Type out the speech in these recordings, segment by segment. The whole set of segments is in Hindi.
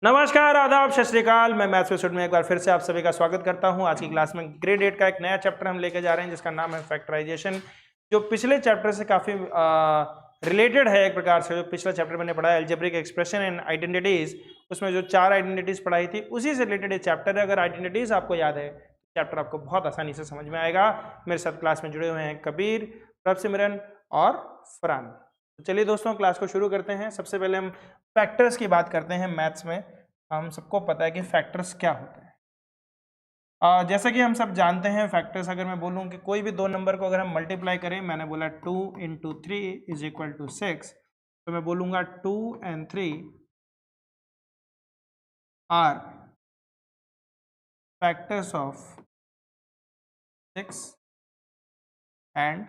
नमस्कार, आदाब, सत श्री अकाल। मैं मैथ्स स्टूडेंट में एक बार फिर से आप सभी का स्वागत करता हूं। आज की क्लास में ग्रेड 8 का एक नया चैप्टर हम लेके जा रहे हैं जिसका नाम है फैक्टराइजेशन, जो पिछले चैप्टर से काफी रिलेटेड है। एक प्रकार से जो पिछला चैप्टर मैंने पढ़ा है अलजेब्रिक एक्सप्रेशन एंड आइडेंटिटीज, उसमें जो 4 आइडेंटिटीज पढ़ाई थी उसी से रिलेटेड चैप्टर है। अगर आइडेंटिटीज आपको याद है चैप्टर आपको बहुत आसानी से समझ में आएगा। मेरे साथ क्लास में जुड़े हुए हैं कबीर, प्रभसिमरन और फरहान। तो चलिए दोस्तों, क्लास को शुरू करते हैं। सबसे पहले हम फैक्टर्स की बात करते हैं। मैथ्स में हम सबको पता है कि फैक्टर्स क्या होते हैं। जैसा कि हम सब जानते हैं, फैक्टर्स अगर मैं बोलूं कि कोई भी दो नंबर को अगर हम मल्टीप्लाई करें, मैंने बोला 2 × 3 = 6, तो मैं बोलूंगा 2 and 3 are factors of 6 and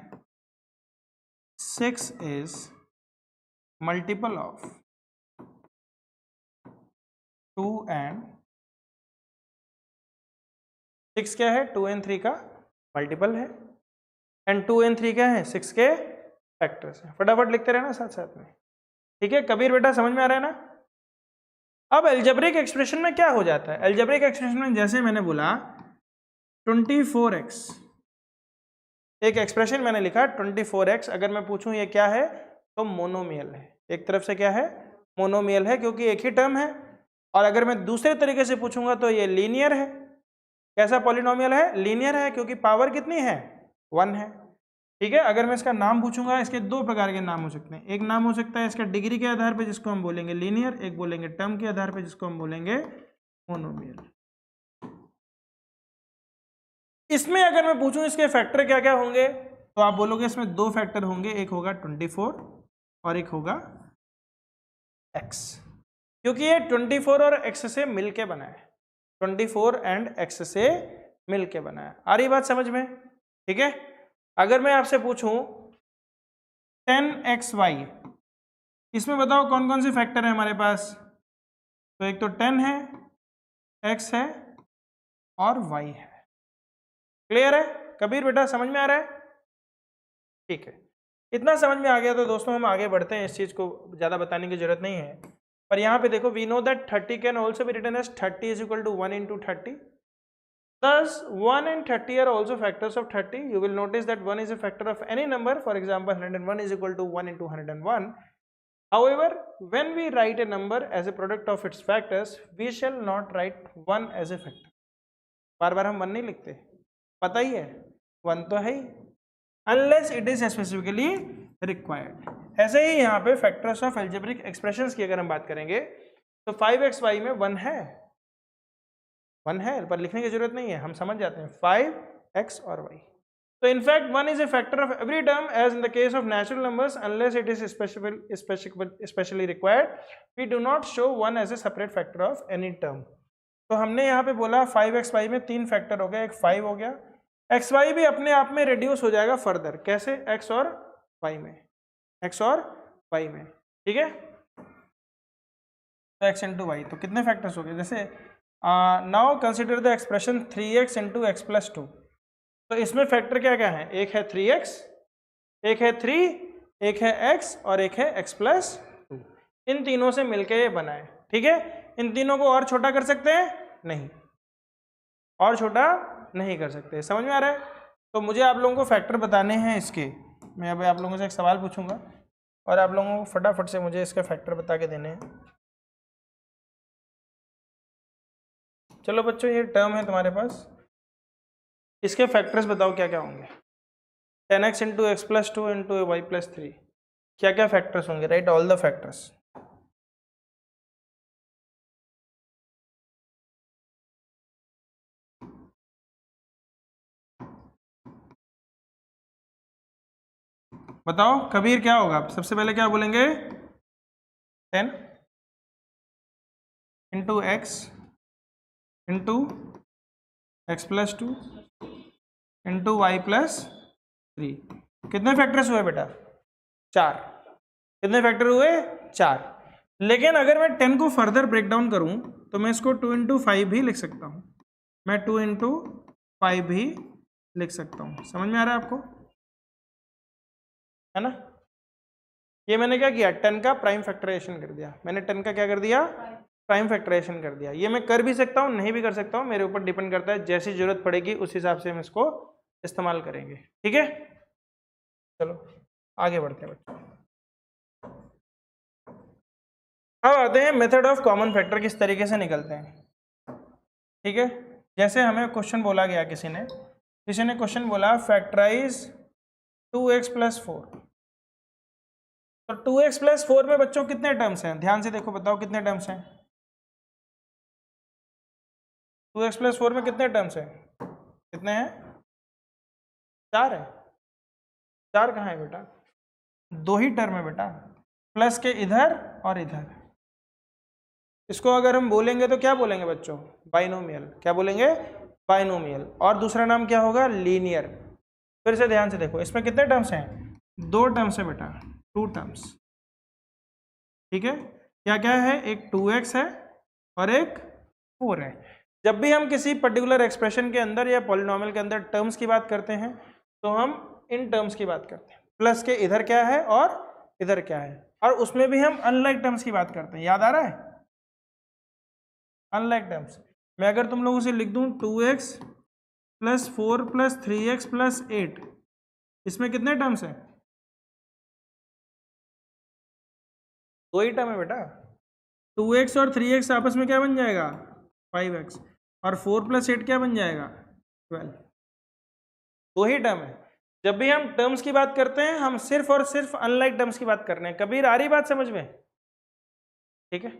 6 is multiple of 2 and 6 क्या है? 2 and 3 का मल्टीपल है, एंड 2 and 3 क्या है? 6 के फैक्टर्स हैं। फटाफट लिखते रहना साथ साथ में, ठीक है? कबीर बेटा समझ में आ रहा है ना? अब अलजेब्रिक एक्सप्रेशन में क्या हो जाता है? अलजेब्रिक एक्सप्रेशन में जैसे मैंने बोला 24x, एक एक्सप्रेशन मैंने लिखा 24x, अगर मैं पूछूं ये क्या है तो मोनोमियल है। एक तरफ से क्या है? मोनोमियल है, क्योंकि एक ही टर्म है। और अगर मैं दूसरे तरीके से पूछूंगा तो ये लीनियर है। कैसा पॉलिनोमियल है? लीनियर है, क्योंकि पावर कितनी है? 1 है, ठीक है? अगर मैं इसका नाम पूछूंगा, इसके दो प्रकार के नाम हो सकते हैं। एक नाम हो सकता है इसका डिग्री के आधार पे, जिसको हम बोलेंगे लीनियर। एक बोलेंगे टर्म के आधार पे, जिसको हम बोलेंगे मोनोमियल। इसमें अगर मैं पूछूं इसके फैक्टर क्या क्या होंगे, तो आप बोलोगे इसमें दो फैक्टर होंगे, एक होगा 24 और एक होगा x, क्योंकि ये 24 और x से मिलके बना है। 24 एंड x से मिलके बना है। आ रही बात समझ में? ठीक है। अगर मैं आपसे पूछूं 10xy, इसमें बताओ कौन कौन से फैक्टर है हमारे पास? तो एक तो 10 है, x है और y है। क्लियर है कबीर बेटा? समझ में आ रहा है? ठीक है, इतना समझ में आ गया तो दोस्तों हम आगे बढ़ते हैं। इस चीज को ज्यादा बताने की जरूरत नहीं है, पर यहाँ पे देखो, we know that 30 can also be written as 30 = 1 × 30. Thus 1 and 30 are also factors of 30. You will notice that 1 is a factor of any number. For example, 101 is equal to 1 × 101. However, when we write a number as a product of its factors, we shall not write 1 as a factor. बार बार हम 1 नहीं लिखते, पता ही है 1 तो है ही, unless it is specifically required. ऐसे ही यहाँ पे फैक्टर्स ऑफ अलजेब्रिक एक्सप्रेशंस की अगर हम बात करेंगे तो 5xy में 1 है, 1 है, पर लिखने की जरूरत नहीं है, हम समझ जाते हैं 5x और y. So in fact 1 is a factor of every term, as in the case of natural numbers, unless it is specially required. We do not show 1 as a separate factor of any term. तो हमने यहाँ पे बोला 5xy में 3 फैक्टर हो गया, एक 5 हो गया। xy भी अपने आप में रिड्यूस हो जाएगा फर्दर, कैसे? x और y में, x और y में, ठीक है? तो x × y, तो कितने फैक्टर्स हो गए? जैसे now consider the expression 3x × x + 2. तो इसमें फैक्टर क्या क्या है? एक है 3x, एक है 3, एक है x और एक है x + 2. इन तीनों से मिलके ये बना है, ठीक है? इन तीनों को और छोटा कर सकते हैं? नहीं, और छोटा नहीं कर सकते। समझ में आ रहा है? तो मुझे आप लोगों को फैक्टर बताने हैं इसके। मैं अब आप लोगों से एक सवाल पूछूंगा और आप लोगों को फटाफट से मुझे इसके फैक्टर बता के देने हैं। चलो बच्चों, ये टर्म है तुम्हारे पास, इसके फैक्टर्स बताओ क्या क्या होंगे? 10x × x + 2 × y + 3, क्या क्या फैक्टर्स होंगे? Right all the factors. बताओ कबीर क्या होगा? सबसे पहले क्या बोलेंगे? 10 × x × x + 2 × y + 3. कितने फैक्टर्स हुए बेटा? 4. कितने फैक्टर हुए? 4. लेकिन अगर मैं 10 को फर्दर ब्रेक डाउन करूं तो मैं इसको 2 × 5 भी लिख सकता हूं। मैं 2 × 5 भी लिख सकता हूं। समझ में आ रहा है आपको? है ना? ये मैंने क्या किया? 10 का प्राइम फैक्टराइजेशन कर दिया। मैंने 10 का क्या कर दिया? प्राइम फैक्टराइजेशन कर दिया। ये मैं कर भी सकता हूँ, नहीं भी कर सकता हूँ, मेरे ऊपर डिपेंड करता है, जैसी जरूरत पड़ेगी उस हिसाब से हम इसको इस्तेमाल करेंगे। ठीक है, चलो आगे बढ़ते हैं बच्चों। अब आते हैं मेथड ऑफ कॉमन फैक्टर किस तरीके से निकलते हैं। ठीक है, जैसे हमें क्वेश्चन बोला गया, किसी ने क्वेश्चन बोला फैक्टराइज 2x + 4। तो 2x + 4 में बच्चों कितने टर्म्स हैं, ध्यान से देखो, बताओ कितने टर्म्स हैं। 2x + 4 में कितने टर्म्स हैं, कितने हैं, 4 है। 4 कहाँ है बेटा, 2 ही टर्म है बेटा, प्लस के इधर और इधर। इसको अगर हम बोलेंगे तो क्या बोलेंगे बच्चों, बाइनोमियल। क्या बोलेंगे, बाइनोमियल। और दूसरा नाम क्या होगा, लीनियर। फिर से ध्यान से देखो, इसमें कितने टर्म्स हैं, 2 टर्म्स है बेटा, 2 टर्म्स। ठीक है, क्या क्या है, एक 2x है और एक 4 है। जब भी हम किसी पर्टिकुलर एक्सप्रेशन के अंदर या पॉलिनोमियल के अंदर टर्म्स की बात करते हैं तो हम इन टर्म्स की बात करते हैं, प्लस के इधर क्या है और इधर क्या है। और उसमें भी हम अनलाइक टर्म्स की बात करते हैं, याद आ रहा है, अनलाइक टर्म्स। मैं अगर तुम लोगों से लिख दूं 2x + 4 + 3x + 8, इसमें कितने टर्म्स हैं, 2 ही टर्म है बेटा। 2x और 3x आपस में क्या बन जाएगा, 5x, और 4 + 8 क्या बन जाएगा, 12। 2 ही टर्म है। जब भी हम टर्म्स की बात करते हैं हम सिर्फ और सिर्फ अनलाइक टर्म्स की बात कर रहे हैं। कबीर, आ रही बात समझ में, ठीक है।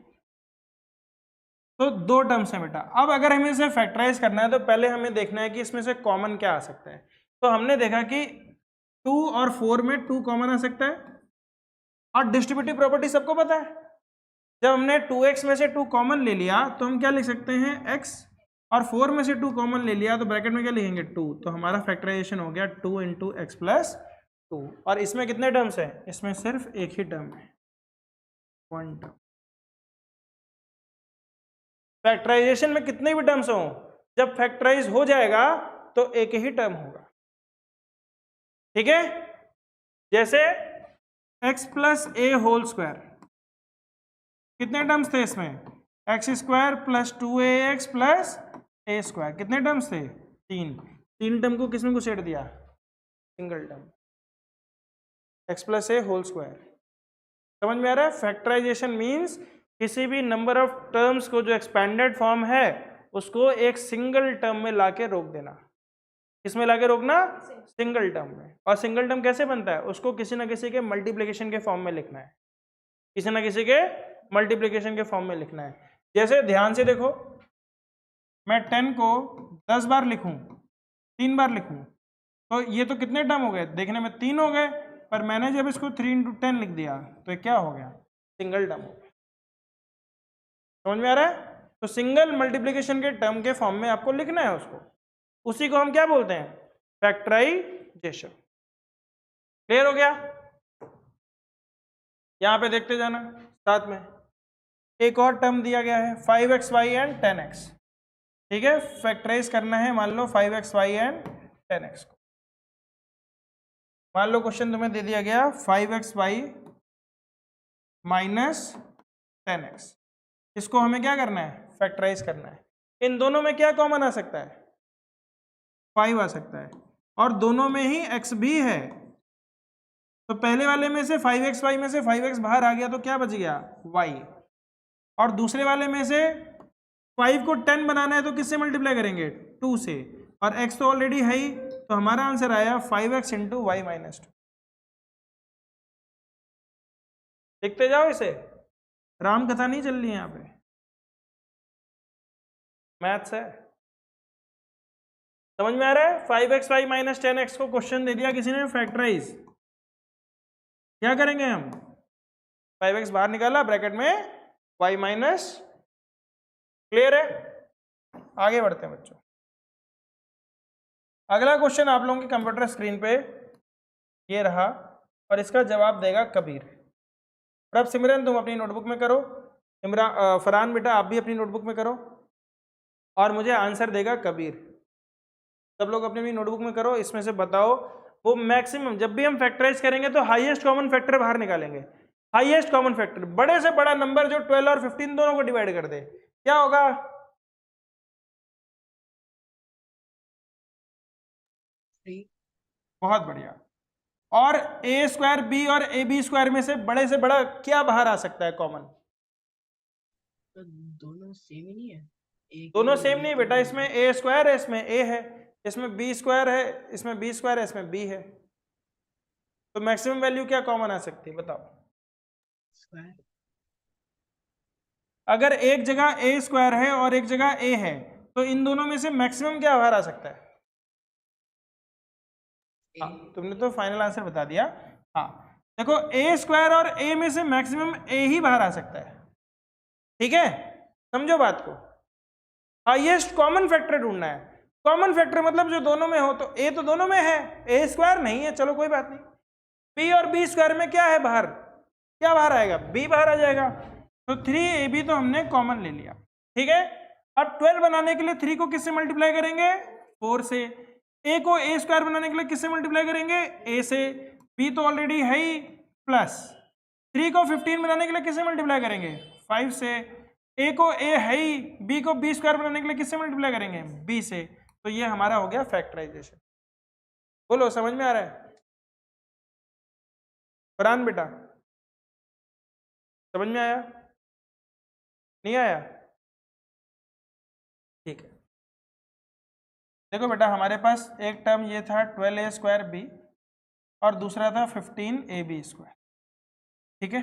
तो 2 टर्म्स हैं बेटा। अब अगर हमें इसे फैक्टराइज करना है तो पहले हमें देखना है कि इसमें से कॉमन क्या आ सकता है। तो हमने देखा कि 2 और 4 में 2 कॉमन आ सकता है, और डिस्ट्रीब्यूटिव प्रॉपर्टी सबको पता है। जब हमने 2x में से 2 कॉमन ले लिया तो हम क्या लिख सकते हैं, x, और 4 में से 2 कॉमन ले लिया तो ब्रैकेट में क्या लिखेंगे, 2। तो हमारा फैक्टराइजेशन हो गया 2 × x + 2। और इसमें कितने टर्म्स हैं, इसमें सिर्फ एक ही टर्म है, 1 टर्म। फैक्टराइजेशन में कितने भी टर्म्स हो, जब फैक्टराइज हो जाएगा तो एक ही टर्म होगा। ठीक है, जैसे x + a² कितने टर्म्स थे इसमें, x² + 2ax + a², कितने टर्म्स थे, 3 टर्म को किसमें घुसेड़ दिया, सिंगल टर्म, x + a²। समझ में आ रहा है। फैक्टराइजेशन मीन्स किसी भी नंबर ऑफ टर्म्स को जो एक्सपेंडेड फॉर्म है उसको एक सिंगल टर्म में लाके रोक देना। किसमें लाके रोकना, सिंगल टर्म में। और सिंगल टर्म कैसे बनता है, उसको किसी ना किसी के मल्टीप्लिकेशन के फॉर्म में लिखना है, किसी ना किसी के मल्टीप्लिकेशन के फॉर्म में लिखना है। जैसे ध्यान से देखो, मैं 10 को 10 बार लिखूं, 3 बार लिखूं, तो ये तो कितने टर्म हो गए, देखने में 3 हो गए, पर मैंने जब इसको 3 × 10 लिख दिया तो ये क्या हो गया, सिंगल टर्म हो गया। समझ में आ रहा है। तो सिंगल मल्टीप्लिकेशन के टर्म के फॉर्म में आपको लिखना है उसको, उसी को हम क्या बोलते हैं, फैक्टराइजेशन। क्लियर हो गया। यहां पे देखते जाना साथ में, एक और टर्म दिया गया है 5xy एंड 10x। ठीक है, फैक्टराइज करना है, मान लो 5xy एंड 10x को। मान लो क्वेश्चन तुम्हें दे दिया गया 5xy - 10x, इसको हमें क्या करना है, फैक्टराइज करना है। इन दोनों में क्या कॉमन आ सकता है, 5 आ सकता है, और दोनों में ही x भी है। तो पहले वाले में से 5xy में से 5x बाहर आ गया तो क्या बच गया, y। और दूसरे वाले में से 5 को 10 बनाना है तो किससे मल्टीप्लाई करेंगे, 2 से, और x तो ऑलरेडी है ही, तो हमारा आंसर आया 5x × y - 2। देखते जाओ इसे, राम कथा नहीं चल रही है यहाँ पे, मैथ्स है। समझ में आ रहा है। 5xy - 10x को क्वेश्चन दे दिया किसी ने फैक्टराइज, क्या करेंगे हम, 5x बाहर निकाला, ब्रैकेट में y - क्लियर है। आगे बढ़ते हैं बच्चों। अगला क्वेश्चन आप लोगों की कंप्यूटर स्क्रीन पे ये रहा, और इसका जवाब देगा कबीर। और अब सिमरन तुम अपनी नोटबुक में करो, फरहान बेटा आप भी अपनी नोटबुक में करो, और मुझे आंसर देगा कबीर। सब लोग अपनी अपनी नोटबुक में करो, इसमें से बताओ वो मैक्सिमम, जब भी हम फैक्टराइज करेंगे तो हाईएस्ट कॉमन फैक्टर बाहर निकालेंगे। हाईएस्ट कॉमन फैक्टर, बड़े से बड़ा नंबर जो 12 और 15 दोनों को डिवाइड कर दे, क्या होगा? 3। बहुत बढ़िया। और ए स्क्वायर बी और ए बी स्क्वायर में से बड़े से बड़ा क्या बाहर आ सकता है कॉमन? तो दोनों सेम ही नहीं है? दोनों सेम नहीं बेटा, इसमें ए स्क्वायर है, इसमें ए है, इसमें बी स्क्वायर है, इसमें बी स्क्वायर है, इसमें बी है, तो मैक्सिमम वैल्यू क्या कॉमन आ सकती है बताओ? स्क्वायर। अगर एक जगह ए स्क्वायर है और एक जगह ए है, तो इन दोनों में से मैक्सिमम क्या बाहर आ सकता है? हाँ, तुमने तो फाइनल आंसर बता दिया। हाँ देखो, ए स्क्वायर और ए में से मैक्सिमम ए ही बाहर आ सकता है, ठीक है, समझो बात को। हाईएस्ट कॉमन फैक्टर ढूंढना है। कॉमन फैक्टर मतलब जो दोनों में हो, तो ए तो दोनों में है, ए स्क्वायर नहीं है, चलो कोई बात नहीं। बी और बी स्क्वायर में क्या है बाहर, क्या बाहर आएगा? बी बाहर आ जाएगा, तो 3ab तो हमने कॉमन ले लिया, ठीक है। अब 12 बनाने के लिए 3 को किससे मल्टीप्लाई करेंगे? 4 से। ए को ए स्क्वायर बनाने के लिए किससे मल्टीप्लाई करेंगे? ए से। बी तो ऑलरेडी है ही, प्लस 3 को 15 बनाने के लिए किससे मल्टीप्लाई करेंगे? 5 से। ए को ए है ही, बी को बी स्क्वायर बनाने के लिए किससे मल्टीप्लाई करेंगे? बी से। तो ये हमारा हो गया फैक्टराइजेशन। बोलो समझ में आ रहा है? फरहान बेटा समझ में आया? नहीं आया? ठीक है, देखो बेटा हमारे पास एक टर्म ये था 12a स्क्वायर बी और दूसरा था 15ab स्क्वायर, ठीक है।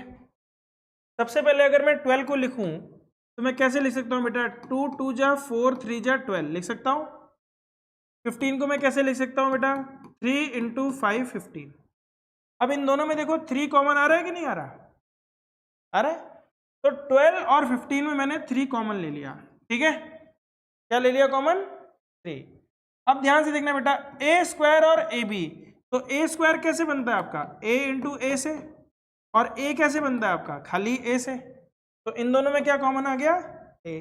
सबसे पहले अगर मैं 12 को लिखूं तो मैं कैसे लिख सकता हूं बेटा? 2 2 जा 4 3 जा 12 लिख सकता हूं। 15 को मैं कैसे लिख सकता हूं बेटा? 3 इंटू 5 15। अब इन दोनों में देखो 3 कॉमन आ रहा है कि नहीं आ रहा? आ रहा है। तो 12 और 15 में मैंने 3 कॉमन ले लिया, ठीक है। क्या ले लिया कॉमन? 3। अब ध्यान से देखना बेटा, ए स्क्वायर और ए बी, तो ए स्क्वायर कैसे बनता है आपका? ए इंटू ए से, और ए कैसे बनता है आपका? खाली ए से। तो इन दोनों में क्या कॉमन आ गया? ए।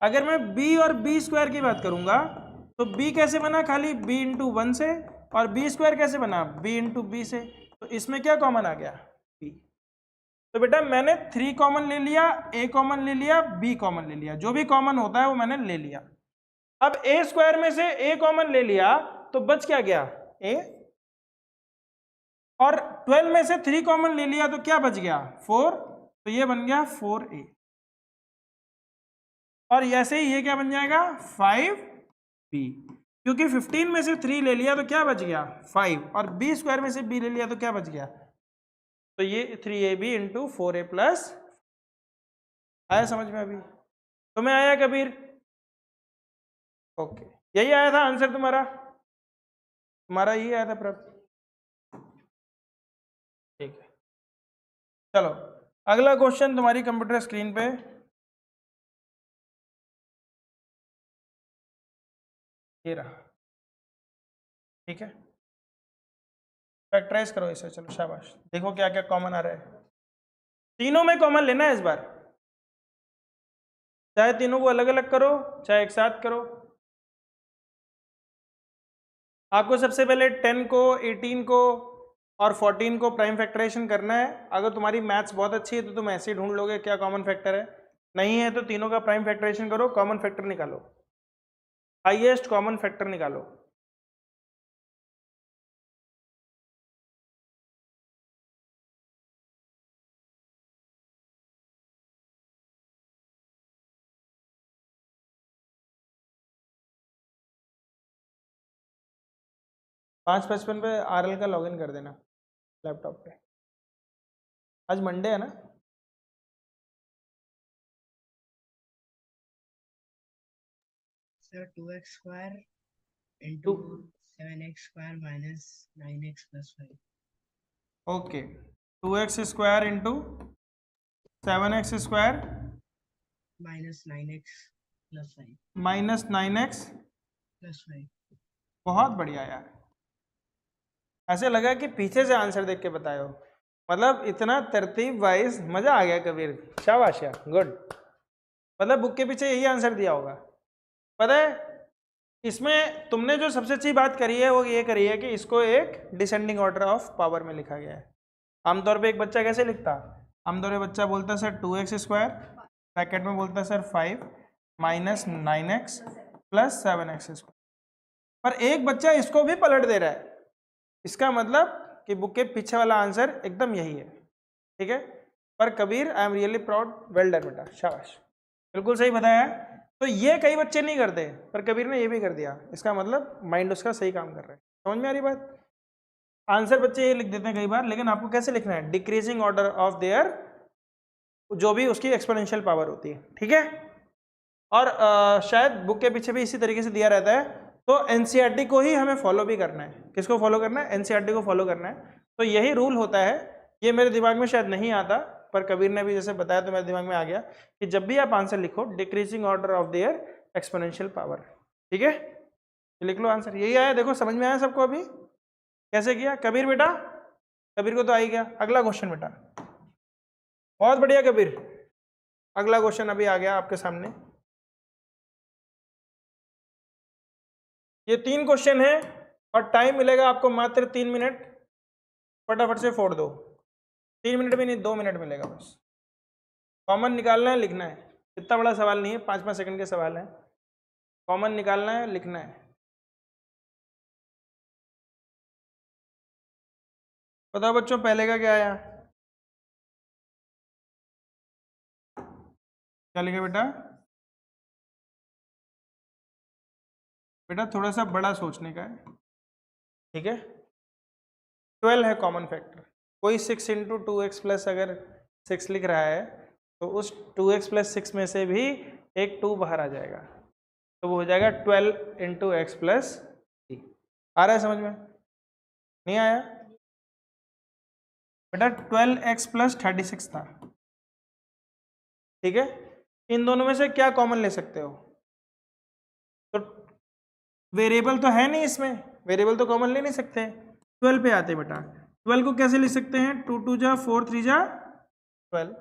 अगर मैं बी और बी स्क्वायर की बात करूंगा तो बी कैसे बना? खाली बी इंटू 1 से, और बी स्क्वायर कैसे बना? बी इंटू बी से। तो इसमें क्या कॉमन आ गया? बी। तो बेटा मैंने 3 कॉमन ले लिया, ए कॉमन ले लिया, बी कॉमन ले लिया, जो भी कॉमन होता है वो मैंने ले लिया। अब ए स्क्वायर में से ए कॉमन ले लिया तो बच क्या गया? ए। और 12 में से 3 कॉमन ले लिया तो क्या बच गया? 4। तो ये बन गया 4a। और ऐसे ही ये क्या बन जाएगा? 5b, क्योंकि 15 में से 3 ले लिया तो क्या बच गया? 5, और b स्क्वायर में से b ले लिया तो क्या बच गया? तो ये 3ab इंटू 4a प्लस। आया समझ में? अभी तो मैं आया कबीर? ओके, यही आया था आंसर तुम्हारा? तुम्हारा यही आया था प्रभ? ठीक है, चलो अगला क्वेश्चन तुम्हारी कंप्यूटर स्क्रीन पे। ये रहा, ठीक है। फैक्टराइज करो इसे, चलो शाबाश। देखो क्या क्या कॉमन आ रहा है। तीनों में कॉमन लेना है इस बार, चाहे तीनों को अलग अलग करो चाहे एक साथ करो। आपको सबसे पहले 10 को, 18 को और 14 को प्राइम फैक्टराइजेशन करना है। अगर तुम्हारी मैथ्स बहुत अच्छी है तो तुम ऐसे ही ढूंढ लोगे क्या कॉमन फैक्टर है। नहीं है तो तीनों का प्राइम फैक्टराइजेशन करो, कॉमन फैक्टर निकालो, हाईएस्ट कॉमन फैक्टर निकालो। पाँच 55 पे आरएल का लॉगिन कर देना लैपटॉप पे। आज मंडे है ना? Sir 2x square into 7x square minus 9x plus 5। Okay, 2x square into 7x square minus 9x plus 5। Minus 9x plus 5। बहुत बढ़िया यार, ऐसे लगा कि पीछे से आंसर देख के बताए हो। मतलब इतना तरतीब वाइज, मजा आ गया कबीर, शाबाश यार, गुड। मतलब बुक के पीछे यही आंसर दिया होगा। पता है इसमें तुमने जो सबसे अच्छी बात करी है वो ये करी है कि इसको एक डिसेंडिंग ऑर्डर ऑफ पावर में लिखा गया है। आमतौर पे एक बच्चा कैसे लिखता, आमतौर पे बच्चा बोलता सर 2x² ब्रैकेट में बोलता sir 5 minus 9x plus 7x²। पर एक बच्चा इसको भी पलट दे रहा है, इसका मतलब कि बुक के पीछे वाला आंसर एकदम यही है, ठीक है। पर Kabir I am really proud, well done बेटा, शाबाश, बिल्कुल सही बताया है। तो ये कई बच्चे नहीं करते, पर कबीर ने ये भी कर दिया, इसका मतलब माइंड उसका सही काम कर रहा है। समझ में आ रही बात? आंसर बच्चे ये लिख देते हैं कई बार, लेकिन आपको कैसे लिखना है, डिक्रीजिंग ऑर्डर ऑफ देयर, जो भी उसकी एक्सपोनेंशियल पावर होती है, ठीक है। और शायद बुक के पीछे भी इसी तरीके से दिया रहता है, तो एनसीईआरटी को ही हमें फॉलो भी करना है। किसको फॉलो करना है? एनसीईआरटी को फॉलो करना है। तो यही रूल होता है, ये मेरे दिमाग में शायद नहीं आता, पर कबीर ने भी जैसे बताया तो मेरे दिमाग में आ गया कि जब भी आप आंसर लिखो, decreasing order of their exponential power, ठीक है। लिख लो आंसर, यही आया, देखो समझ में आया सबको अभी कैसे किया? कबीर बेटा, कबीर को तो आ ही गया। अगला क्वेश्चन बेटा, बहुत बढ़िया कबीर, अगला क्वेश्चन अभी आ गया आपके सामने। ये 3 क्वेश्चन है और टाइम मिलेगा आपको मात्र 3 मिनट, फटाफट से फोड़ दो। 3 मिनट भी नहीं, 2 मिनट मिलेगा बस। कॉमन निकालना है, लिखना है, इतना बड़ा सवाल नहीं है, 5-5 सेकंड के सवाल है। कॉमन निकालना है, लिखना है। बताओ बच्चों, पहले का क्या आया? क्या लिखा बेटा? बेटा थोड़ा सा बड़ा सोचने का है, ठीक है। 12 है कॉमन फैक्टर, कोई 6 इंटू 2x प्लस अगर 6 लिख रहा है तो उस 2x प्लस 6 में से भी एक 2 बाहर आ जाएगा, तो वो हो जाएगा 12 इंटू एक्स प्लस 3। आ रहा है समझ में? नहीं आया बेटा? 12x प्लस 36 था, ठीक है। इन दोनों में से क्या कॉमन ले सकते हो? तो वेरिएबल तो है नहीं इसमें, वेरिएबल तो कॉमन ले नहीं सकते। 12 पे आते बेटा, 12 को कैसे लिख सकते हैं? 2 2 जा 4 3 जा 12।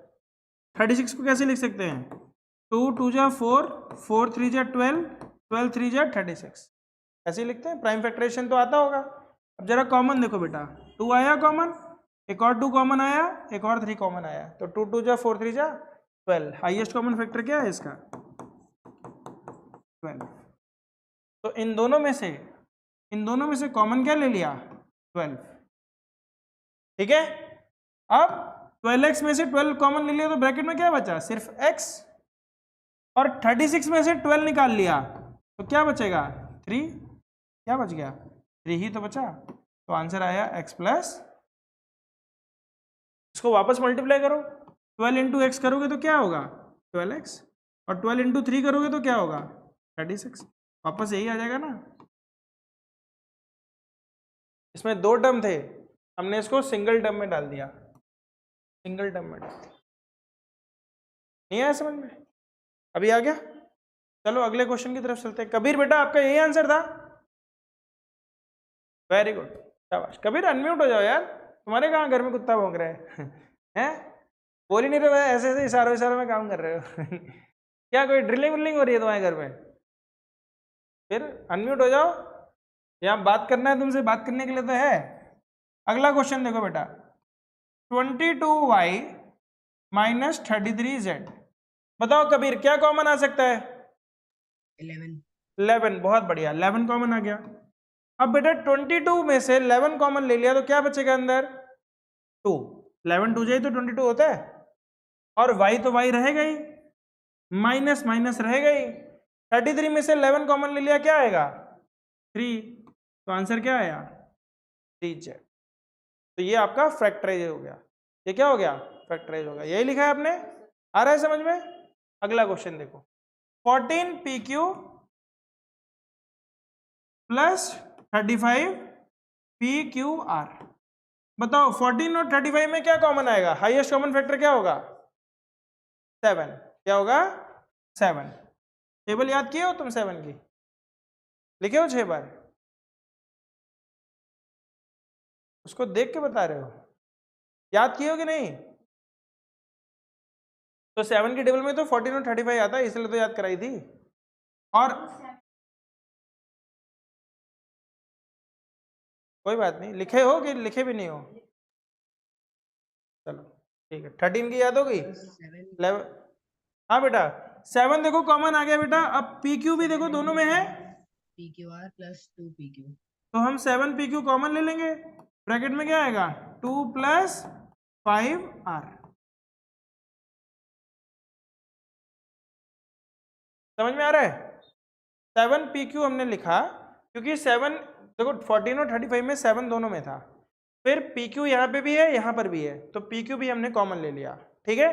36 को कैसे लिख सकते हैं? 2 2 जा 4 4 3 जा 12 12 3 जा 36, ऐसे ही लिखते हैं। प्राइम फैक्टराइजेशन तो आता होगा। अब जरा कॉमन देखो बेटा, 2 आया कॉमन, एक और 2 कॉमन आया, एक और 3 कॉमन आया, तो 2 2 जा 4 3 जा 12। हाईएस्ट कॉमन फैक्टर क्या है इसका? 12। तो इन दोनों में से कॉमन क्या ले लिया? 12, ठीक है। अब 12x में से 12 कॉमन ले लिया तो ब्रैकेट में क्या बचा? सिर्फ x। और 36 में से 12 निकाल लिया तो क्या बचेगा? 3। क्या बच गया? 3 ही तो बचा। तो आंसर आया x प्लस, इसको वापस मल्टीप्लाई करो, 12 इंटू एक्स करोगे तो क्या होगा? 12x, और 12 इंटू 3 करोगे तो क्या होगा? 36। वापस यही आ जाएगा ना। इसमें 2 टर्म थे, हमने इसको सिंगल टर्म में डाल दिया, सिंगल टर्म में डाल दिया। नहीं आया समझ में? अभी आ गया? चलो अगले क्वेश्चन की तरफ चलते हैं। कबीर बेटा आपका यही आंसर था, वेरी गुड, शाबाश। कबीर अनम्यूट हो जाओ यार, तुम्हारे कहाँ घर में कुत्ता भौंक रहा है? हैं? बोल ही नहीं रहे, ऐसे ऐसे इशारों में काम कर रहे हो। क्या कोई ड्रिलिंग विलिंग हो रही है तुम्हारे घर में? फिर अनम्यूट हो जाओ, यहाँ बात करना है तुमसे, बात करने के लिए तो है। अगला क्वेश्चन देखो बेटा, 22y माइनस 33z। बताओ कबीर क्या कॉमन आ सकता है? 11। बहुत बढ़िया, 11 कॉमन आ गया। अब बेटा 22 में से 11 कॉमन ले लिया तो क्या बचेगा अंदर? 2। 11 2 जाए तो 22 होता है, और y तो y रहेगा ही, माइनस माइनस रहेगा ही। 33 में से 11 कॉमन ले लिया, क्या आएगा? 3। तो आंसर क्या आया? 3z। तो ये आपका फैक्टराइज हो गया। ये क्या हो गया? फैक्टराइज हो गया। यही लिखा है आपने, आ रहा है समझ में? अगला क्वेश्चन देखो, 14pq प्लस 35pqr। बताओ 14 और 35 में क्या कॉमन आएगा? हाईएस्ट कॉमन फैक्टर क्या होगा? 7। क्या होगा? 7। टेबल याद किए हो तुम 7 की? लिखे हो 6 बार? उसको देख के बता रहे हो, याद किए हो कि नहीं? तो 7 की टेबल में तो 14 और 35 आता है, इसलिए तो याद कराई थी। और कोई बात नहीं, लिखे हो कि लिखे भी नहीं हो? चलो ठीक है, 13 की याद हो गई। 7 11, हाँ बेटा 7 देखो कॉमन आ गया बेटा। अब पी क्यू भी देखो दोनों में है, PQR प्लस 2PQ। तो हम 7 पी क्यू कॉमन ले लेंगे। ब्रैकेट में क्या आएगा 2 प्लस 5R। समझ में आ रहा है? 7 पी क्यू हमने लिखा क्योंकि 7 देखो 14 और 35 में 7 दोनों में था, फिर पी क्यू यहाँ पे भी है यहाँ पर भी है, तो पी क्यू भी हमने कॉमन ले लिया। ठीक है,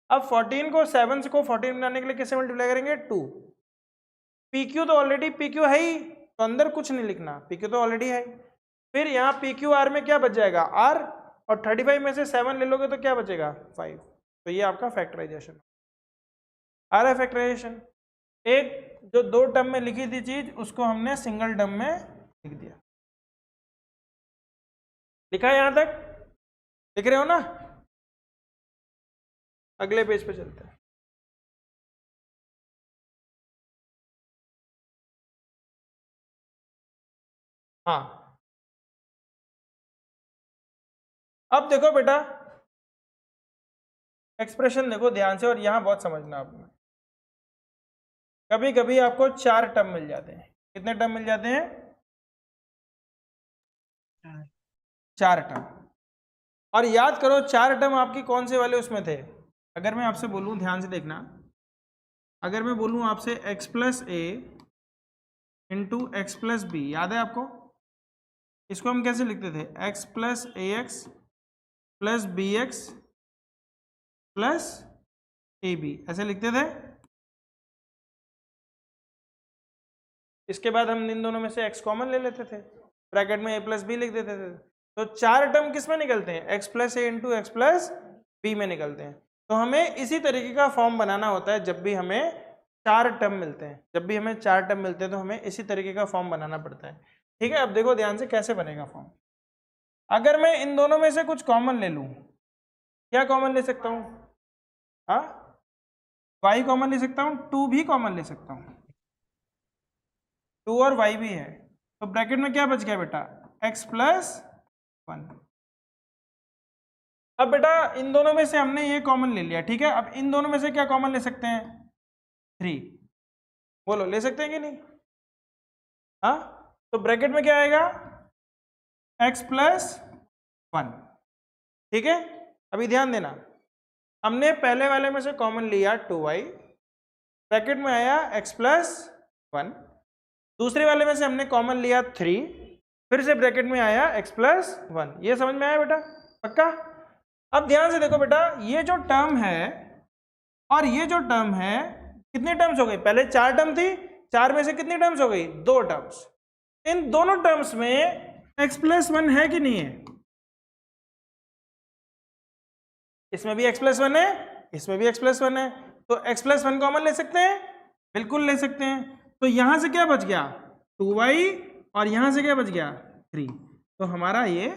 अब 14 को 7 को 14 बनाने के लिए किससे मल्टीप्लाई करेंगे 2। पी क्यू तो ऑलरेडी पी क्यू है ही, तो अंदर कुछ नहीं लिखना, पी क्यू तो ऑलरेडी है। फिर यहाँ पी क्यू आर में क्या बच जाएगा आर, और 35 में से 7 ले लोगे तो क्या बचेगा 5। तो ये आपका फैक्टराइजेशन आ रहा है। फैक्टराइजेशन एक जो दो टर्म में लिखी थी चीज उसको हमने सिंगल टर्म में लिख दिया। लिखा है यहां तक, लिख रहे हो ना? अगले पेज पे चलते हैं। हाँ अब देखो बेटा एक्सप्रेशन देखो ध्यान से, और यहां बहुत समझना आपने। कभी कभी आपको 4 टर्म मिल जाते हैं। कितने टर्म मिल जाते हैं 4 टर्म। और याद करो 4 टर्म आपकी कौन से वाले उसमें थे। अगर मैं आपसे बोलूं ध्यान से देखना, अगर मैं बोलूं आपसे x plus a into x plus b, याद है आपको? इसको हम कैसे लिखते थे x plus a x plus b x plus a b, ऐसे लिखते थे। इसके बाद हम इन दोनों में से x कॉमन ले लेते थे, ब्रैकेट में a प्लस बी लिख देते थे। तो 4 टर्म किस में निकलते हैं x plus a into x plus B में निकलते हैं। तो हमें इसी तरीके का फॉर्म बनाना होता है जब भी हमें 4 टर्म मिलते हैं। जब भी हमें 4 टर्म मिलते हैं तो हमें इसी तरीके का फॉर्म बनाना पड़ता है। ठीक है, अब देखो ध्यान से कैसे बनेगा फॉर्म। अगर मैं इन दोनों में से कुछ कॉमन ले लूं, क्या कॉमन ले सकता हूं? हाँ y कॉमन ले सकता हूं, 2 भी कॉमन ले सकता हूं, 2 और y भी है। तो ब्रैकेट में क्या बच गया बेटा x प्लस 1। अब बेटा इन दोनों में से हमने ये कॉमन ले लिया, ठीक है। अब इन दोनों में से क्या कॉमन ले सकते हैं 3, बोलो ले सकते हैं कि नहीं? हाँ, तो ब्रैकेट में क्या आएगा x प्लस 1। ठीक है, अभी ध्यान देना, हमने पहले वाले में से कॉमन लिया 2y, ब्रैकेट में आया x प्लस 1। दूसरे वाले में से हमने कॉमन लिया 3, फिर से ब्रैकेट में आया x प्लस 1। ये समझ में आया बेटा? पक्का? अब ध्यान से देखो बेटा, ये जो टर्म है और ये जो टर्म है, कितनी टर्म्स हो गई? पहले 4 टर्म थी, 4 में से कितनी टर्म्स हो गई 2 टर्म्स। इन दोनों टर्म्स में x प्लस 1 है कि नहीं है? इसमें भी x प्लस 1 है, इसमें भी x प्लस 1 है, तो x प्लस 1 कॉमन ले सकते हैं, बिल्कुल ले सकते हैं। तो यहां से क्या बच गया 2y, और यहां से क्या बच गया 3। तो हमारा ये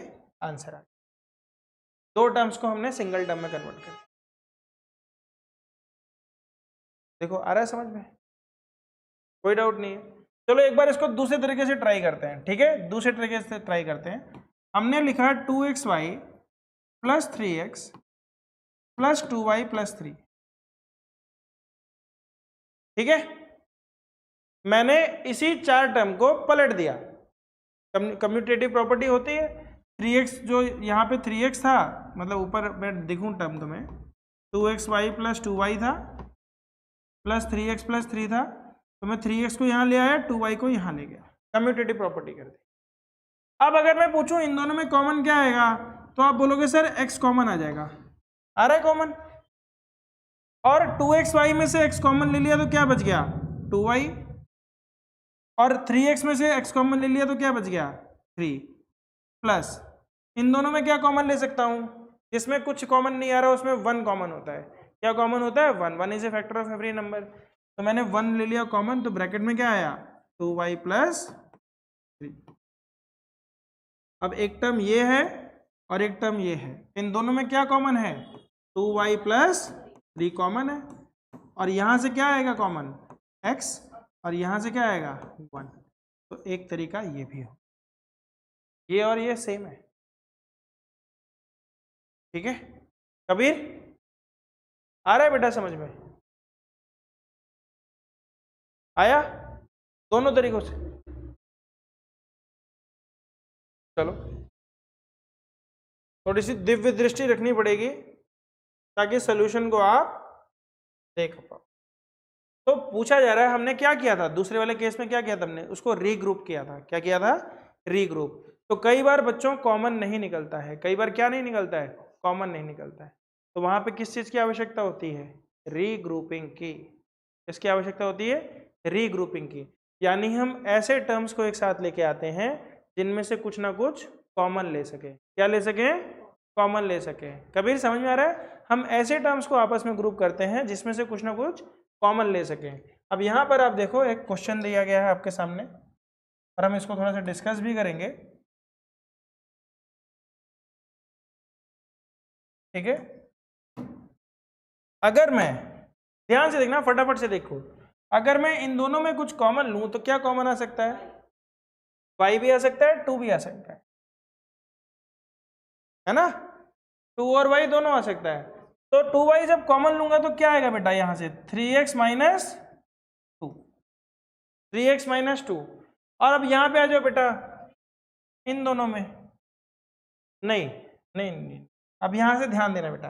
आंसर आ गया। 2 टर्म्स को हमने सिंगल टर्म में कन्वर्ट कर दिया। देखो आ रहा है समझ में? कोई डाउट नहीं है। चलो एक बार इसको दूसरे तरीके से ट्राई करते हैं। ठीक है, दूसरे तरीके से ट्राई करते हैं। हमने लिखा 2xy plus 3x plus 2y plus 3। ठीक है, मैंने इसी 4 टर्म को पलट दिया। कम्यूटेटिव प्रॉपर्टी होती है, 3x जो यहाँ पे 3x था, मतलब ऊपर मैं दिखूँ टर्म तो मैं 2xy प्लस 2y था प्लस 3x प्लस 3 था, तो मैं 3x को यहाँ ले आया, 2y को यहाँ ले गया, कम्यूटेटिव प्रॉपर्टी कर दी। अब अगर मैं पूछूं इन दोनों में कॉमन क्या आएगा, तो आप बोलोगे सर x कॉमन आ जाएगा। आ रहा है कॉमन? और 2xy में से x कॉमन ले लिया तो क्या बच गया 2y, और 3x में से x कॉमन ले लिया तो क्या बच गया 3, प्लस इन दोनों में क्या कॉमन ले सकता हूं, जिसमें कुछ कॉमन नहीं आ रहा उसमें 1 कॉमन होता है। क्या कॉमन होता है 1, 1 is a factor of every number. तो मैंने 1 ले लिया कॉमन, तो ब्रैकेट में क्या आया 2y प्लस 3। अब एक टर्म ये है और एक टर्म ये है, इन दोनों में क्या कॉमन है 2y प्लस 3 कॉमन है, और यहां से क्या आएगा कॉमन x, और यहां से क्या आएगा 1। तो एक तरीका ये भी हो, ये और ये सेम है। ठीक है, कबीर आ रहा है बेटा समझ में? आया दोनों तरीकों से? चलो थोड़ी सी दिव्य दृष्टि रखनी पड़ेगी ताकि सोल्यूशन को आप देख पाओ। तो पूछा जा रहा है हमने क्या किया था दूसरे वाले केस में, क्या किया था हमने, उसको रीग्रुप किया था। क्या किया था? रीग्रुप। तो कई बार बच्चों कॉमन नहीं निकलता है, कई बार क्या नहीं निकलता है, कॉमन नहीं निकलता है। तो वहां पे किस चीज की आवश्यकता होती है? रीग्रुपिंग की। किसकी आवश्यकता होती है? रीग्रुपिंग की। यानी हम ऐसे टर्म्स को एक साथ लेके आते हैं जिनमें से कुछ ना कुछ कॉमन ले सके। क्या ले सके? कॉमन ले सके। कबीर समझ में आ रहा है? हम ऐसे टर्म्स को आपस में ग्रुप करते हैं जिसमें से कुछ ना कुछ कॉमन ले सकें। अब यहां पर आप देखो एक क्वेश्चन दिया गया है आपके सामने और हम इसको थोड़ा सा डिस्कस भी करेंगे। ठीक है, अगर मैं, ध्यान से देखना, फटाफट से देखो, अगर मैं इन दोनों में कुछ कॉमन लूं तो क्या कॉमन आ सकता है? y भी आ सकता है, 2 भी आ सकता है ना? 2 और y दोनों आ सकता है। तो 2y जब कॉमन लूंगा तो क्या आएगा बेटा यहां से? 3x minus 2, 3x minus 2। और अब यहां पे आ जाओ बेटा इन दोनों में, नहीं नहीं नहीं, अब यहां से ध्यान देना बेटा,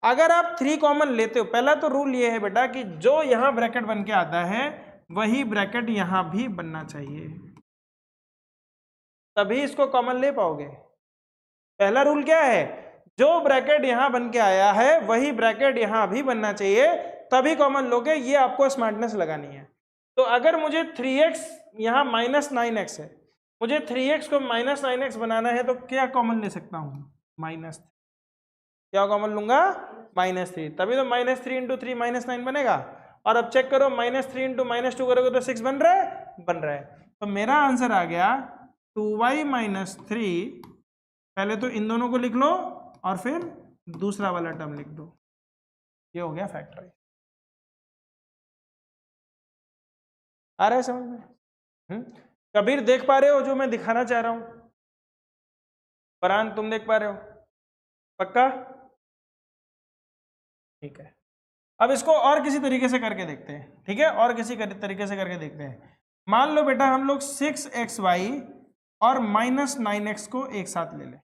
अगर आप 3 कॉमन लेते हो, पहला तो रूल ये है बेटा कि जो यहां ब्रैकेट बन के आता है वही ब्रैकेट यहां भी बनना चाहिए, तभी इसको कॉमन ले पाओगे। पहला रूल क्या है? जो ब्रैकेट यहां बन के आया है वही ब्रैकेट यहां भी बनना चाहिए, तभी कॉमन लोगे। ये आपको स्मार्टनेस लगानी है। तो अगर मुझे 3x यहां -9x है, मुझे 3x को -9x बनाना है तो क्या कॉमन ले सकता हूं? -3। क्या कॉमन लूंगा? -3। तभी तो -3 इंटू 3 -9 बनेगा। और अब चेक करो, -3 इंटू -2 करोगे तो 6 बन रहा है, बन रहा है। तो मेरा आंसर आ गया 2y - 3। पहले तो इन दोनों को लिख लो और फिर दूसरा वाला टर्म लिख दो, ये हो गया फैक्टराइज। आ रहा है समझ में? कबीर देख पा रहे हो जो मैं दिखाना चाह रहा हूं? फरहान तुम देख पा रहे हो? पक्का? ठीक है, अब इसको और किसी तरीके से करके देखते हैं। ठीक है, और किसी तरीके से करके देखते हैं। मान लो बेटा हम लोग 6xy और -9x को एक साथ ले लें,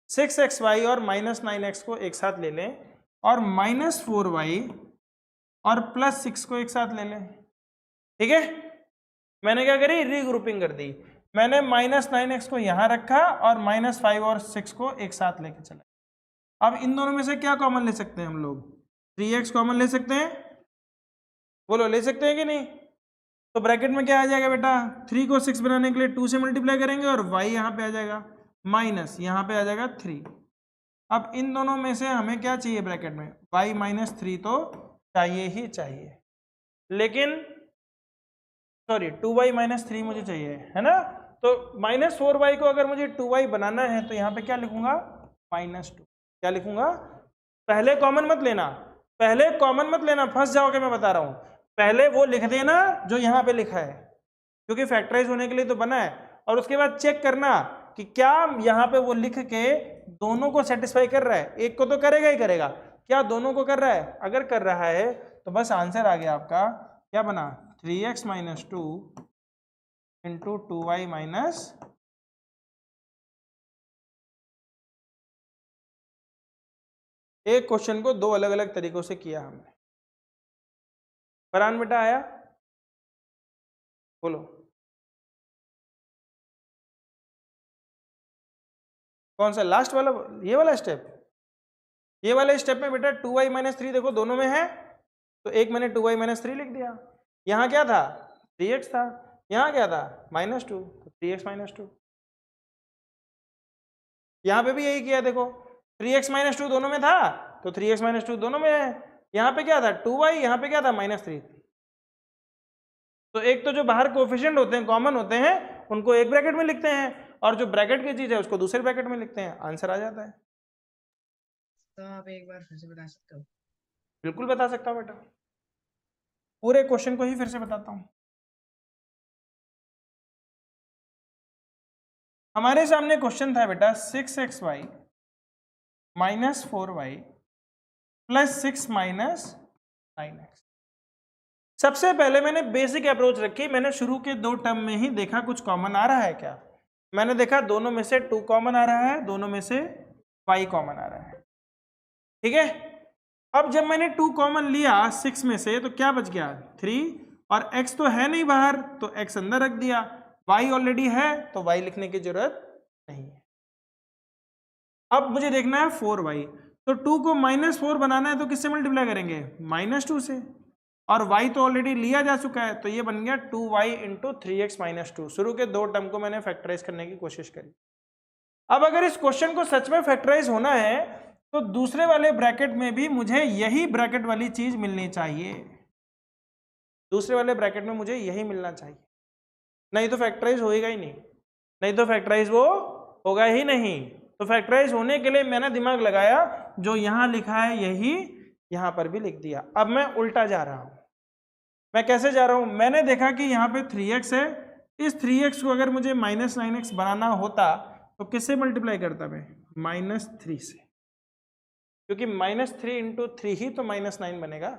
6xy और -9x को एक साथ ले लें, और -4y और +6 को एक साथ ले लें। ठीक है, मैंने क्या करी? रीग्रुपिंग कर दी। मैंने -9x को यहां रखा और -5 और 6 को एक साथ लेके चला। अब इन दोनों में से क्या कॉमन ले सकते हैं हम लोग? 3x कॉमन ले सकते हैं, बोलो ले सकते हैं कि नहीं? तो ब्रैकेट में क्या आ जाएगा बेटा? 3 को 6 बनाने के लिए 2 से मल्टीप्लाई करेंगे और y यहाँ पे आ जाएगा, माइनस यहाँ पे आ जाएगा 3। अब इन दोनों में से हमें क्या चाहिए ब्रैकेट में? y - 3 तो चाहिए ही चाहिए, लेकिन सॉरी 2y - 3 मुझे चाहिए, है ना? तो -4y को अगर मुझे 2y बनाना है तो यहाँ पे क्या लिखूंगा? -2। क्या लिखूंगा? पहले कॉमन मत लेना, पहले कॉमन मत लेना, फंस जाओगे, मैं बता रहा हूं। पहले वो लिख देना जो यहां पे लिखा है, क्योंकि फैक्टराइज होने के लिए तो बना है। और उसके बाद चेक करना कि क्या यहां पे वो लिख के दोनों को सेटिस्फाई कर रहा है। एक को तो करेगा ही करेगा, क्या दोनों को कर रहा है? अगर कर रहा है तो बस आंसर आ गया आपका। क्या बना? 3x - 2 इंटू 2y माइनस, एक क्वेश्चन को दो अलग अलग तरीकों से किया हमने। फरहान बेटा आया? बोलो कौन सा लास्ट वाला? ये वाला स्टेप? ये वाले स्टेप में बेटा 2y - 3 देखो दोनों में है, तो एक मैंने 2y - 3 लिख दिया। यहाँ क्या था? 3x था। यहाँ क्या था? -2, तो 3x - 2। यहाँ पे भी यही किया, देखो 3x - 2 दोनों में था तो 3x - 2 दोनों में है। यहाँ पे क्या था? 2y, यहाँ पे क्या था? -3। तो एक तो जो बाहर कोएफिशिएंट होते हैं, कॉमन होते हैं, उनको एक ब्रैकेट में लिखते हैं, और जो ब्रैकेट की चीज है उसको दूसरे ब्रैकेट में लिखते हैं, आंसर आ जाता है। तो आप एक बार फिर से बता सकते हो? बिल्कुल बता सकता हूँ बेटा, पूरे क्वेश्चन को ही फिर से बताता हूँ। हमारे सामने क्वेश्चन था बेटा 6xy -4y प्लस 6 -9x। सबसे पहले मैंने बेसिक अप्रोच रखी, मैंने शुरू के 2 टर्म में ही देखा कुछ कॉमन आ रहा है क्या। मैंने देखा दोनों में से 2 कॉमन आ रहा है, दोनों में से y कॉमन आ रहा है, ठीक है। अब जब मैंने 2 कॉमन लिया 6 में से तो क्या बच गया 3, और x तो है नहीं बाहर तो x अंदर रख दिया, y ऑलरेडी है तो y लिखने की जरूरत नहीं है। अब मुझे देखना है 4y, तो 2 को -4 बनाना है तो किससे मल्टीप्लाई करेंगे, -2 से, और y तो ऑलरेडी लिया जा चुका है तो ये बन गया 2y इंटू 3x -2। शुरू के 2 टर्म को मैंने फैक्टराइज करने की कोशिश करी। अब अगर इस क्वेश्चन को सच में फैक्टराइज होना है तो दूसरे वाले ब्रैकेट में भी मुझे यही ब्रैकेट वाली चीज मिलनी चाहिए, दूसरे वाले ब्रैकेट में मुझे यही मिलना चाहिए, नहीं तो फैक्टराइज होएगा ही नहीं, नहीं तो फैक्टराइज वो होगा ही नहीं। तो फैक्टराइज होने के लिए मैंने दिमाग लगाया, जो यहां लिखा है यही यहां पर भी लिख दिया। अब मैं उल्टा जा रहा हूं, मैं कैसे जा रहा हूं, मैंने देखा कि यहाँ पे 3x है, इस 3x को अगर मुझे -9x बनाना होता तो किससे मल्टीप्लाई करता मैं, -3 से, क्योंकि -3 इंटू 3 ही तो -9 बनेगा।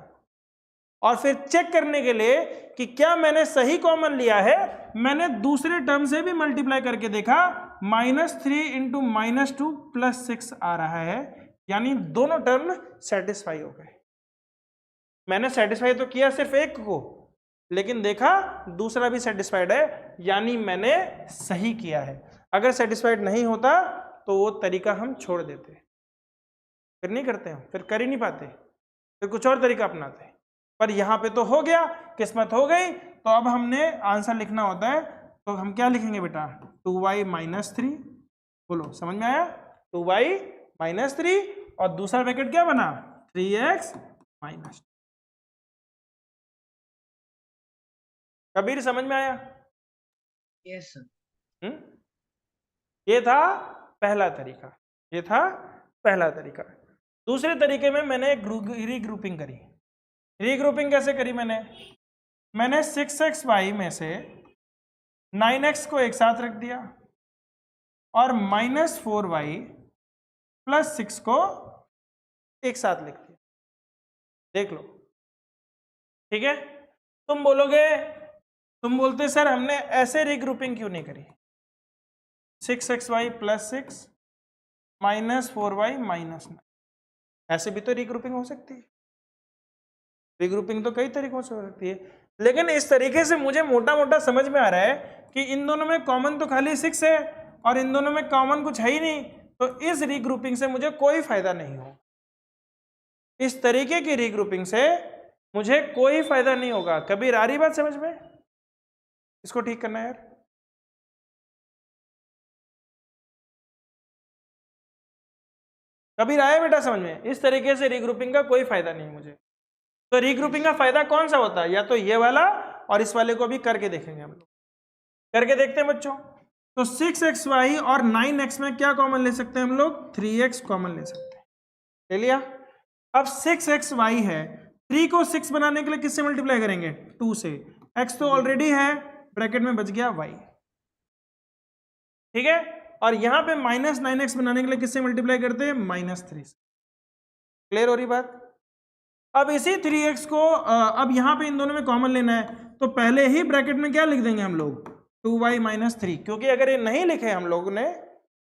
और फिर चेक करने के लिए कि क्या मैंने सही कॉमन लिया है, मैंने दूसरे टर्म से भी मल्टीप्लाई करके देखा, -3 इंटू -2 प्लस 6 आ रहा है, यानी दोनों टर्म सेटिस्फाई हो गए। मैंने सेटिस्फाई तो किया सिर्फ एक को, लेकिन देखा दूसरा भी सेटिस्फाइड है, यानी मैंने सही किया है। अगर सेटिस्फाइड नहीं होता तो वो तरीका हम छोड़ देते, फिर नहीं करते हम, फिर कर ही नहीं पाते, फिर कुछ और तरीका अपनाते। पर यहाँ पे तो हो गया, किस्मत हो गई। तो अब हमने आंसर लिखना होता है, तो हम क्या लिखेंगे बेटा, 2y -3, बोलो समझ में आया, 2y -3, और दूसरा ब्रैकेट क्या बना, 3x -2। कबीर समझ में आया? Yes sir. ये था पहला तरीका, ये था पहला तरीका। दूसरे तरीके में मैंने एक रीग्रुपिंग करी। रीग्रुपिंग कैसे करी मैंने 6xy में से 9x को एक साथ रख दिया और -4y प्लस 6 को एक साथ लिख दिया। देख लो, ठीक है। तुम बोलोगे, तुम बोलते सर हमने ऐसे रीग्रुपिंग क्यों नहीं करी, 6xy प्लस 6 -4y -9, ऐसे भी तो रीग्रुपिंग हो सकती है। रीग्रुपिंग तो कई तरीकों से हो सकती है, लेकिन इस तरीके से मुझे मोटा मोटा समझ में आ रहा है कि इन दोनों में कॉमन तो खाली 6 है और इन दोनों में कॉमन कुछ है ही नहीं, तो इस रीग्रुपिंग से मुझे कोई फायदा नहीं हो। इस तरीके की रीग्रुपिंग से मुझे कोई फायदा नहीं होगा। कबीर आ रही बात समझ में? इसको ठीक करना है यार। कबीर आया बेटा समझ में? इस तरीके से रीग्रुपिंग का कोई फायदा नहीं मुझे। तो रीग्रुपिंग का फायदा कौन सा होता है, या तो ये वाला, और इस वाले को भी करके देखेंगे हम लोग, करके देखते हैं बच्चों। तो 6xy और 9x में क्या कॉमन ले सकते हैं हम लोग, 3x कॉमन ले सकते हैं, ले लिया। अब 6xy है, 3 को 6 बनाने के लिए किससे मल्टीप्लाई करेंगे, 2 से, x तो ऑलरेडी है, ब्रैकेट में बच गया y, ठीक है। और यहां पे -9x बनाने के लिए किससे मल्टीप्लाई करते हैं, -3 से। क्लियर हो रही बात? अब इसी 3x को अब यहां पे इन दोनों में कॉमन लेना है, तो पहले ही ब्रैकेट में क्या लिख देंगे हम लोग, 2y -3, क्योंकि अगर ये नहीं लिखे हम लोगों ने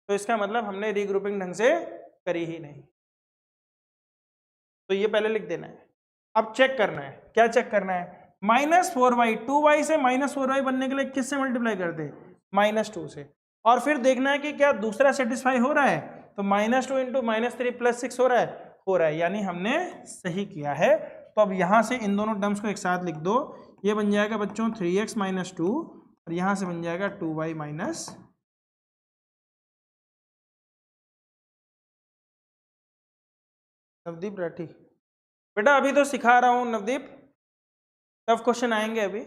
तो इसका मतलब हमने रीग्रुपिंग ढंग से करी ही नहीं, तो ये पहले लिख देना है। अब चेक करना है, क्या चेक करना है, -4y, 2y से -4y बनने के लिए किससे मल्टीप्लाई करते हैं, -2 से, और फिर देखना है कि क्या दूसरा सेटिस्फाई हो रहा है, तो -2 इंटू -3 प्लस 6 हो रहा है, यानी हमने सही किया है। तो अब यहां से इन दोनों टर्म्स को एक साथ लिख दो, ये बन जाएगा बच्चों 3x -2, और यहां से बन जाएगा 2y नवदीप राठी। बेटा अभी तो सिखा रहा हूं नवदीप, टफ क्वेश्चन आएंगे अभी,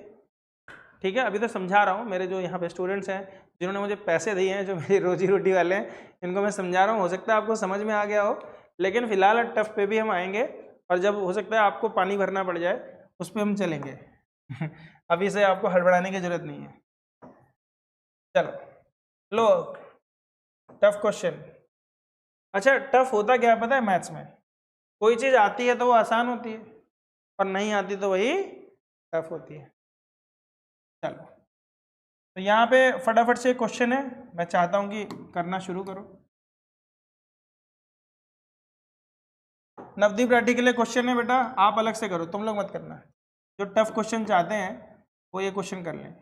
ठीक है। अभी तो समझा रहा हूँ, मेरे जो यहाँ पे स्टूडेंट्स हैं जिन्होंने मुझे पैसे दिए हैं, जो मेरी रोजी रोटी वाले हैं, इनको मैं समझा रहा हूँ। हो सकता है आपको समझ में आ गया हो, लेकिन फिलहाल टफ पे भी हम आएंगे, और जब हो सकता है आपको पानी भरना पड़ जाए उस पर हम चलेंगे अभी से आपको हड़बड़ाने की जरूरत नहीं है। चलो लो, टफ क्वेश्चन, अच्छा टफ होता क्या पता है मैथ्स में, कोई चीज़ आती है तो वो आसान होती है और नहीं आती तो वही टफ होती है। चलो तो यहाँ पे फटाफट से क्वेश्चन है, मैं चाहता हूँ कि करना शुरू करो। नवदीप राठी के लिए क्वेश्चन है बेटा, आप अलग से करो, तुम लोग मत करना। जो टफ क्वेश्चन चाहते हैं वो ये क्वेश्चन कर लें।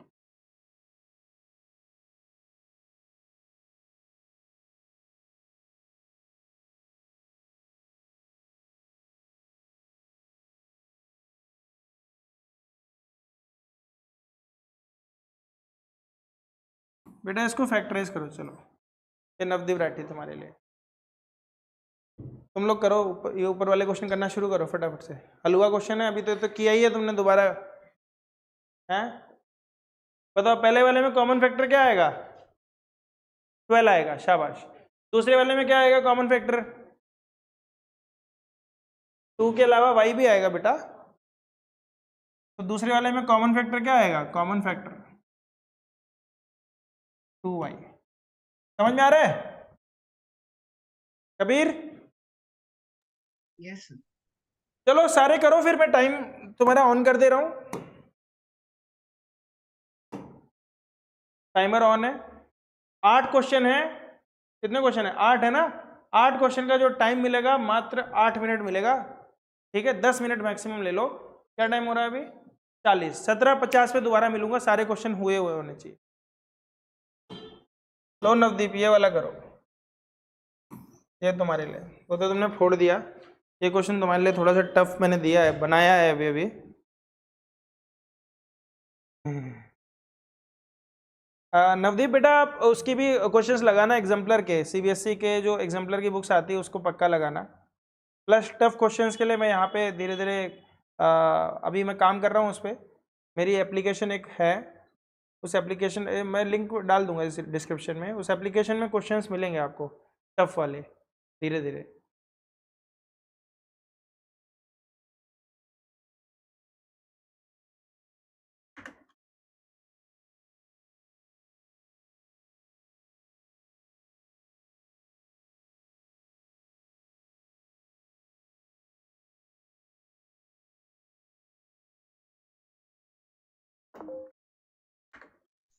बेटा इसको फैक्टराइज करो। चलो ये नवदीप राठी तुम्हारे लिए, तुम लोग करो ये ऊपर वाले क्वेश्चन करना शुरू करो फटाफट से। हलवा क्वेश्चन है, अभी तो किया ही है तुमने दोबारा है। बताओ पहले वाले में कॉमन फैक्टर क्या आएगा? 12 आएगा, शाबाश। दूसरे वाले में क्या आएगा कॉमन फैक्टर? 2 के अलावा y भी आएगा बेटा। तो दूसरे वाले में कॉमन फैक्टर क्या आएगा? Common factor 2y। समझ में आ रहा है कबीर? Yes sir. चलो सारे करो फिर, मैं टाइम तुम्हारा ऑन कर दे रहा हूं, टाइमर ऑन है। 8 क्वेश्चन है। कितने क्वेश्चन है? 8 है ना। 8 क्वेश्चन का जो टाइम मिलेगा मात्र 8 मिनट मिलेगा, ठीक है। 10 मिनट मैक्सिमम ले लो। क्या टाइम हो रहा है अभी? 40। 17:50 पे दोबारा मिलूंगा, सारे क्वेश्चन हुए होने चाहिए। लो नवदीप ये वाला करो, ये तुम्हारे लिए, वो तो तुमने फोड़ दिया। ये क्वेश्चन तुम्हारे लिए थोड़ा सा टफ मैंने दिया है, बनाया है अभी अभी। नवदीप बेटा आप उसकी भी क्वेश्चंस लगाना एग्जाम्पलर के, सीबीएसई के जो एग्जाम्पलर की बुक्स आती है उसको पक्का लगाना। प्लस टफ क्वेश्चंस के लिए मैं यहाँ पे धीरे धीरे अभी मैं काम कर रहा हूँ उस पर। मेरी एप्लीकेशन एक है, उस एप्लीकेशन मैं लिंक डाल दूंगा इस डिस्क्रिप्शन में। उस एप्लीकेशन में क्वेश्चंस मिलेंगे आपको टफ वाले धीरे धीरे।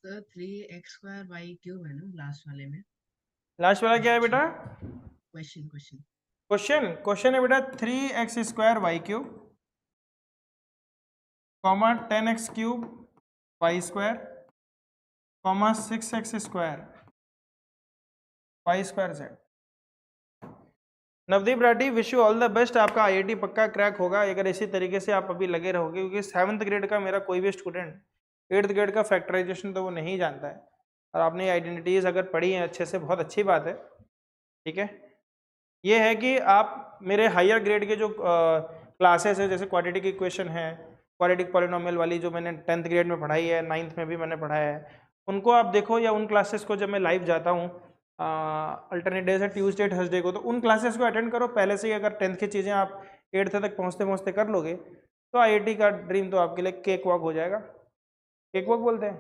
सर 3x² y³ है ना लास्ट वाले में? लास्ट वाला क्या है बेटा? क्वेश्चन क्वेश्चन क्वेश्चन है बेटा 3x² y³ comma 10x³ y² comma 6x² y² z। Navdeep Rathi wish you all the best, आपका आईआईटी पक्का क्रैक होगा अगर इसी तरीके से आप अभी लगे रहोगे, क्योंकि 7th ग्रेड का मेरा कोई भी स्टूडेंट 8th ग्रेड का फैक्टराइजेशन तो वो नहीं जानता है। और आपने आइडेंटिटीज अगर पढ़ी हैं अच्छे से, बहुत अच्छी बात है, ठीक है। ये है कि आप मेरे हायर ग्रेड के जो क्लासेस है, जैसे क्वाड्रेटिक इक्वेशन है, क्वाड्रेटिक पॉलिनोमियल वाली जो मैंने 10th ग्रेड में पढ़ाई है, 9th में भी मैंने पढ़ाया है, उनको आप देखो, या उन क्लासेस को जब मैं लाइव जाता हूँ अल्टरनेट डेज है ट्यूसडे थर्सडे को, तो उन क्लासेस को अटेंड करो पहले से ही। अगर 10th की चीज़ें आप 8th तक पहुँचते पहुँचते कर लोगे तो आईआईटी का ड्रीम तो आपके लिए केक वॉक हो जाएगा। केक वॉक बोलते हैं,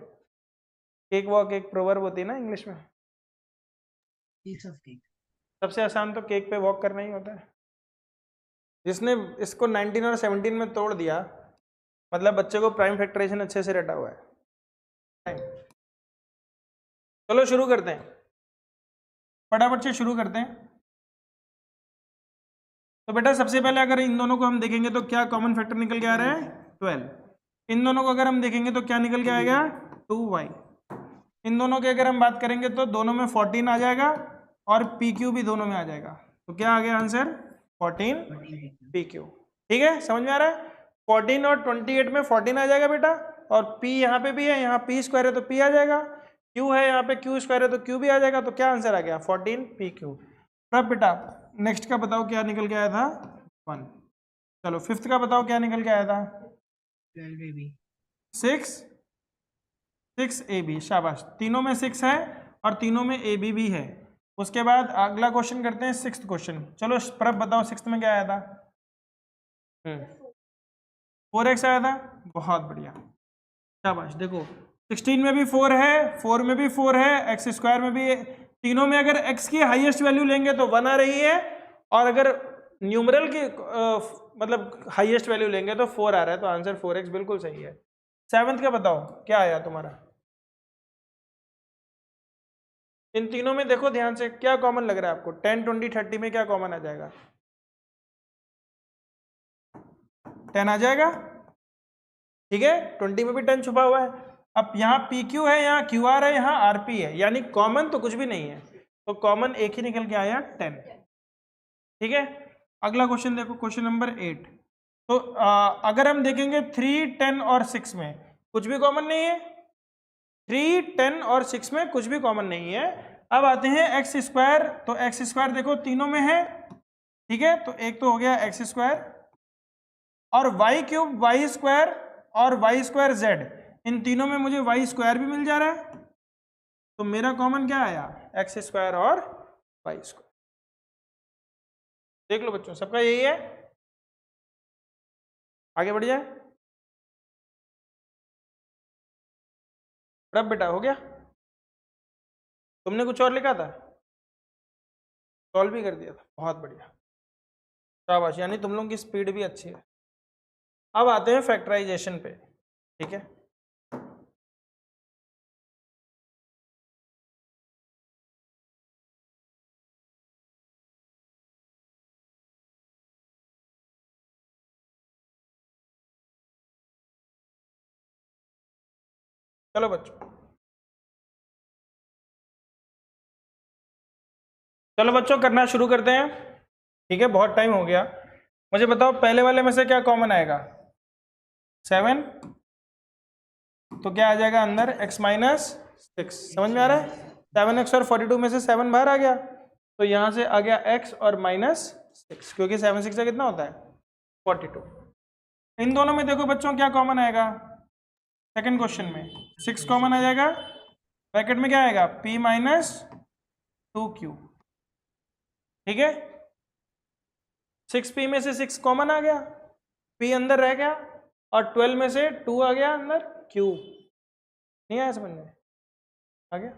केक वॉक एक प्रोवर्ब होती है ना इंग्लिश में। Piece of cake. सबसे आसान तो केक पे वॉक करना ही होता है। जिसने इसको 19 और 17 में तोड़ दिया, मतलब बच्चे को प्राइम फैक्टराइजेशन अच्छे से रटा हुआ है। चलो शुरू करते हैं, फटाफट से शुरू करते हैं। तो बेटा सबसे पहले अगर इन दोनों को हम देखेंगे तो क्या कॉमन फैक्टर निकल के आ रहा है? 12। इन दोनों को अगर हम देखेंगे तो क्या निकल के आएगा? 2y। इन दोनों की अगर हम बात करेंगे तो दोनों में 14 आ जाएगा और PQ भी दोनों में आ जाएगा। तो क्या आ गया आंसर? 14 PQ। ठीक है, समझ में आ रहा है? 14 और 28 में 14 आ जाएगा बेटा, और P यहाँ पे भी है, यहाँ P² है तो P आ जाएगा, Q है यहाँ पे Q² है तो Q भी आ जाएगा। तो क्या आंसर आ गया? 14 PQ। अब बेटा नेक्स्ट का बताओ क्या निकल के आया था? 1। चलो 5th का बताओ क्या निकल के आया था? 12AB। 6 AB। शाबाश, तीनों में 6 है और तीनों में AB भी है। उसके बाद अगला क्वेश्चन करते हैं 6th क्वेश्चन। चलो प्रभ बताओ 6th में क्या आया था? 4x आया था, बहुत बढ़िया, शाबाश। देखो 16 में भी 4 है, 4 में भी 4 है, x² में भी तीनों में अगर x की हाईएस्ट वैल्यू लेंगे तो 1 आ रही है, और अगर न्यूमरल की मतलब हाईएस्ट वैल्यू लेंगे तो 4 आ रहा है, तो आंसर 4x बिल्कुल सही है। 7th का बताओ क्या आया तुम्हारा? इन तीनों में देखो ध्यान से, क्या कॉमन लग रहा है आपको? 10, 20, 30 में क्या कॉमन आ जाएगा? 10 आ जाएगा, ठीक है। 20 में भी 10 छुपा हुआ है। अब यहाँ PQ है, यहाँ QR है, यहाँ RP है, यानी कॉमन तो कुछ भी नहीं है, तो कॉमन एक ही निकल के आया 10, ठीक है। अगला क्वेश्चन देखो, क्वेश्चन नंबर 8। तो अगर हम देखेंगे 3, 10 और 6 में कुछ भी कॉमन नहीं है, 3, 10 और 6 में कुछ भी कॉमन नहीं है। अब आते हैं एक्स स्क्वायर, तो एक्स स्क्वायर देखो तीनों में है, ठीक है, तो एक तो हो गया एक्स स्क्वायर, और वाई क्यूब, वाई स्क्वायर और वाई स्क्वायर जेड, इन तीनों में मुझे वाई स्क्वायर भी मिल जा रहा है, तो मेरा कॉमन क्या आया? एक्स स्क्वायर और वाई स्क्वायर। देख लो बच्चों, सबका यही है। आगे बढ़ जाए। रब बेटा हो गया, तुमने कुछ और लिखा था, सॉल्व भी कर दिया था, बहुत बढ़िया, शाबाश, यानी तुम लोगों की स्पीड भी अच्छी है। अब आते हैं फैक्टराइजेशन पे, ठीक है। चलो बच्चों, चलो बच्चों करना शुरू करते हैं, ठीक है, बहुत टाइम हो गया। मुझे बताओ पहले वाले में से क्या कॉमन आएगा? 7, तो क्या आ जाएगा अंदर? x माइनस 6, समझ में आ रहा है? 7x और 42 में से 7 बाहर आ गया, तो यहाँ से आ गया x और माइनस 6, क्योंकि 7 6 कितना होता है? 42। इन दोनों में देखो बच्चों क्या कॉमन आएगा? सेकंड क्वेश्चन में 6 कॉमन आ जाएगा, ब्रैकेट में क्या आएगा? p माइनस 2q, ठीक है। 6p में से 6 कॉमन आ गया, p अंदर रह गया, और 12 में से 2 आ गया अंदर, q नहीं आया समझ में? आ गया।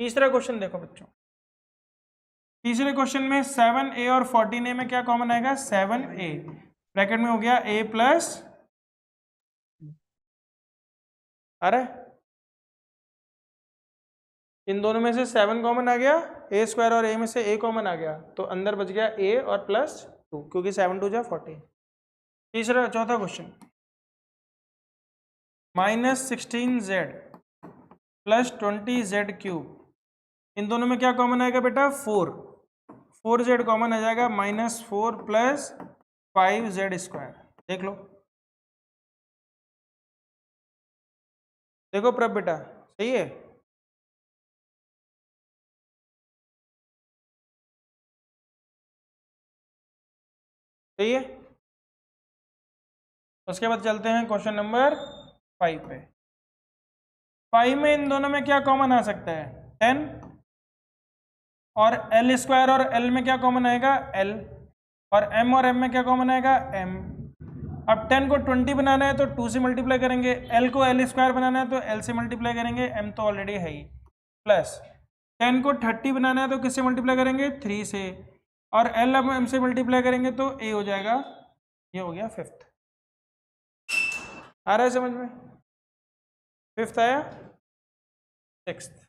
तीसरा क्वेश्चन देखो बच्चों, तीसरे क्वेश्चन में 7a और 14a में क्या कॉमन आएगा? 7a, ब्रैकेट में हो गया a प्लस, अरे इन दोनों में से 7 कॉमन आ गया, a स्क्वायर और a में से a कॉमन आ गया, तो अंदर बच गया a और प्लस 2, क्योंकि 7 2 जा 14। तीसरा चौथा question, minus 16z plus 20z cube, इन दोनों में क्या कॉमन आएगा बेटा? 4z कॉमन आ जाएगा, -4 प्लस 5z स्क्वायर। देख लो, देखो प्रभ बेटा सही है? सही है। उसके बाद चलते हैं क्वेश्चन नंबर 5 पे। 5 में इन दोनों में क्या कॉमन आ सकता है? 10, और एल स्क्वायर और एल में क्या कॉमन आएगा? एल, और एम और एम में क्या कॉमन आएगा? एम। अब 10 को 20 बनाना है तो 2 से मल्टीप्लाई करेंगे, एल को एल स्क्वायर बनाना है तो एल से मल्टीप्लाई करेंगे, एम तो ऑलरेडी है ही, प्लस 10 को 30 बनाना है तो किससे मल्टीप्लाई करेंगे? 3 से, और एल अब एम से मल्टीप्लाई करेंगे तो ए हो जाएगा, ये हो गया 5th। आ रहा है समझ में? 5th आया, 6th।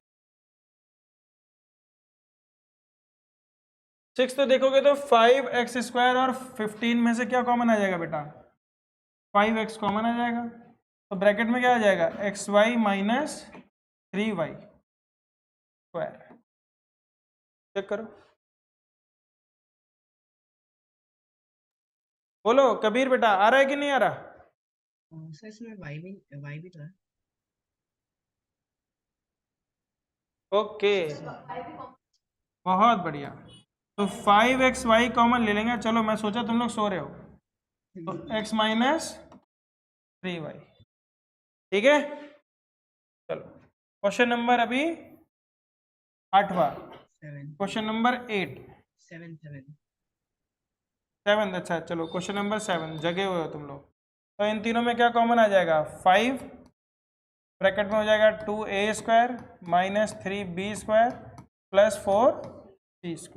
6 तो देखोगे तो 5x स्क्वायर और 15 में से क्या कॉमन आ जाएगा बेटा? 5x कॉमन आ जाएगा, तो ब्रैकेट में क्या आ जाएगा? xy minus 3y square. Check करो, बोलो कबीर बेटा आ रहा है कि नहीं आ रहा? सर इसमें y भी तो है। ओके, बहुत बढ़िया। तो 5xy कॉमन ले लेंगे, चलो मैं सोचा तुम लोग सो रहे हो, तो x माइनस 3y, ठीक है। चलो क्वेश्चन नंबर अभी 8वां, क्वेश्चन नंबर 8, 7, अच्छा चलो क्वेश्चन नंबर 7, जगे हुए हो तुम लोग। तो इन तीनों में क्या कॉमन आ जाएगा? 5, ब्रैकेट में हो जाएगा 2a square minus 3b square plus 4c²।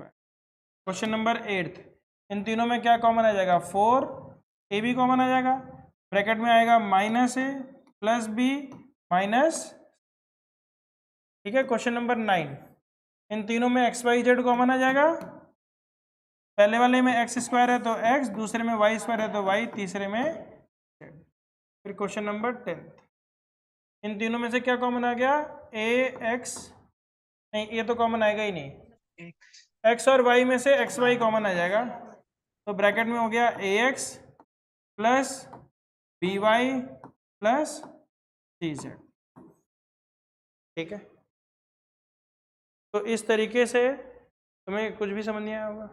Question number 8, इन तीनों में क्या कॉमन आ जाएगा, 4a भी कॉमन आ जाएगा, ब्रैकेट में आएगा -a प्लस b माइनस, ठीक है। क्वेश्चन नंबर 9, इन तीनों में xy z कॉमन आ जाएगा, पहले वाले में x² है तो x, दूसरे में y² है तो y, तीसरे में z। फिर क्वेश्चन नंबर 10, इन तीनों में से क्या कॉमन आ गया, ax, नहीं ये तो कॉमन आएगा ही नहीं, x और y में से xy कॉमन आ जाएगा, तो ब्रैकेट में हो गया ax plus by plus cz, ठीक है। तो इस तरीके से तुम्हें कुछ भी समझ नहीं आया होगा।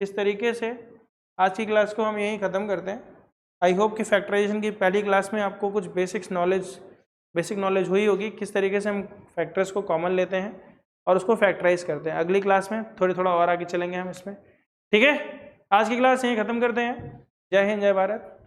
इस तरीके से आज की क्लास को हम यहीं ख़त्म करते हैं। आई होप कि फैक्टराइजेशन की पहली क्लास में आपको कुछ बेसिक नॉलेज हुई होगी, किस तरीके से हम फैक्टर्स को कॉमन लेते हैं और उसको फैक्टराइज करते हैं। अगली क्लास में थोड़ा और आगे चलेंगे हम इसमें, ठीक है। आज की क्लास यहीं ख़त्म करते हैं। जय हिंद, जय भारत।